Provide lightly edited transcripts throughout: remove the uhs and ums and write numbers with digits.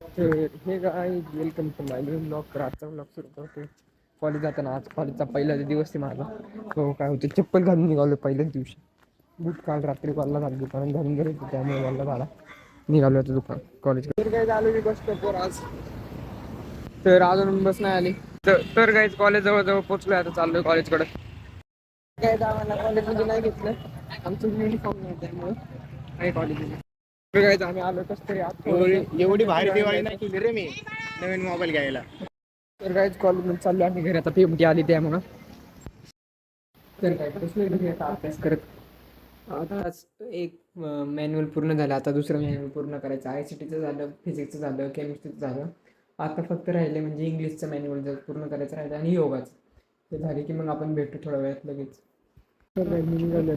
तर हे काय welcome to my new blog. रातचा ब्लॉग सुरू करतो. कॉलेज जाताना आज कॉलेजचा पहिला दिवस आहे माझा. तो काय होतं, चप्पल घालून निघालो पहिल्याच दिवशी. बूट काल रात्री वल्ला झाला, दुकानात घालून गेलो होतो त्यामुळे वल्ला झाला. निघालो होतो दुकान कॉलेज. तर काय झालं मी बस स्टॉपवर आज. तर अजून बस नाही आली. तर काहीच कॉलेज जवळ पोहोचलोय, आता चाललोय कॉलेजकडे. काय आम्हाला कॉलेजमध्ये नाही घेतलं, आमचं युनिफॉर्म नाही त्यामुळे आहे कॉलेजमध्ये. काय आम्ही आलो कसं तरी आज एवढी भारी दिवाळी नाही केली रे मी नवीन मोबाईल घ्यायला. तर काहीच कॉलेजमध्ये चाललो आम्ही घरी. आता पेमटी आली त्यामुळं. तर काय कसं आता अभ्यास करत. आताच एक मॅन्युअल पूर्ण झालं, आता दुसरं मॅन्युअल पूर्ण करायचं. ICTचं झालं, फिजिक्सचं झालं, केमिस्ट्रीचं झालं. आता फक्त राहिले म्हणजे इंग्लिशचं मॅन्युअल जर पूर्ण करायचं राहिलं आणि योगाचं. ते झाले की मग आपण भेटू थोड्या वेळात लगेच. तर काय मी निघालो,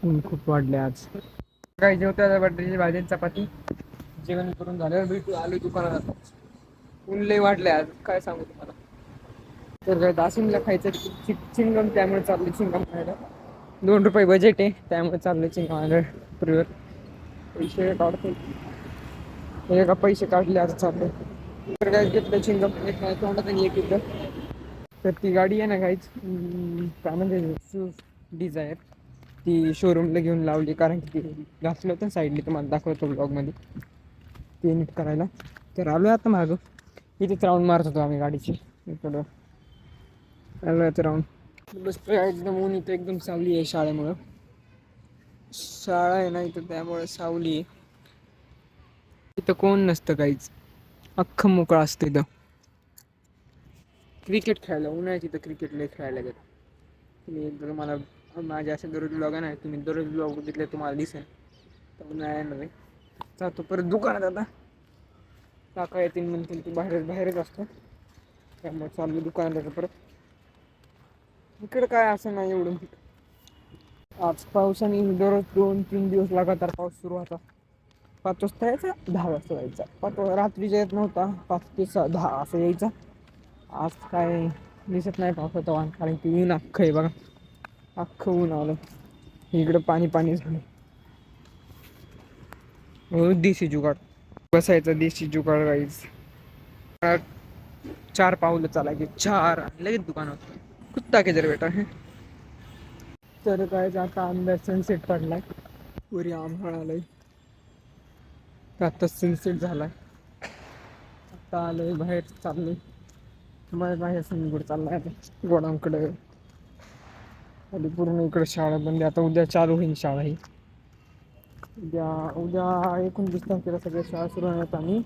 ऊन खूप वाढले आज. काय जेवता बटाट्याची भाजी चपाती जेवण करून झालं, भेटू आलो दुकानात. ऊन लय वाढले आज, काय सांगू तुम्हाला. तर काय दासिमला खायचं चिंगम, त्यामुळे चाललं चिंगम खायला. ₹2 बजेट आहे त्यामुळे चाललं चिंगम प्रिवर. पैसे काढतो, एका पैसे काढले आता चाललं. तर काय घेतलं चिंगम, एक तोंडात आणि एक इथं. तर ती गाडी आहे ना काहीच काय म्हणजे स्विफ्ट डिझायर, ती शोरूमला घेऊन लावली. कारण की ती घासलं होतं साईडली, तुम्हाला दाखवतो ब्लॉगमध्ये ते नीट करायला. तर आलो आता मागं, इथेच राऊंड मारत होतो आम्ही गाडीची. इकडं आलो आता राऊंड बस. एकदम ऊन इथं, एकदम सावली आहे शाळेमुळं. शाळा आहे ना इथं त्यामुळे सावली आहे. इथं कोण नसतं काहीच, अख्खं मोकळं असतं इथं. क्रिकेट खेळायला उन्हाळ्यात इथं क्रिकेट लय खेळायला गेलं. तुम्ही जर मला माझे असे दररोज ब्लॉग आहे ना, तुम्ही दररोज ब्लॉग बघितले तुम्हाला दिसेल. तर नाही येणार जातो परत दुकानात. आता काका येतील म्हणतील, तू बाहेरच असतो त्यामुळे चालू दुकानात परत. इकडं काय असं नाही एवढं. आज पावसाने दररोज 2-3 दिवस लगातार पाऊस सुरू होता. 5 वाजता यायचा, 10 वाजता यायचा. 5 रात्रीच्या येत नव्हता, 5 ते 10 असं यायचा. आज काय दिसत नाही पावसाचं वाण, कारण की ऊन अख्खं आहे बघा. अख्खं ऊन आलं, इकडं पाणी झालं. हो देशी जुगाड बसायचं, देशी जुगाड राईस. 4 पावलं चालायचे, 4 लगेच दुकानात. कुत्ता के जर बेटा है. तर काय आता अंदर सनसेट पडलाय, पुरी आम्हाला आलंय. आता सनसेट झालाय. आता आलोय बाहेर, चाललोय बाहेर समोर चाललाय आता गोडांकडे. आधी पूर्ण इकडे शाळा बंद, आता उद्या चालू होईल शाळा ही. उद्या 29 तारखेला सगळ्या शाळा सुरू होणार आणि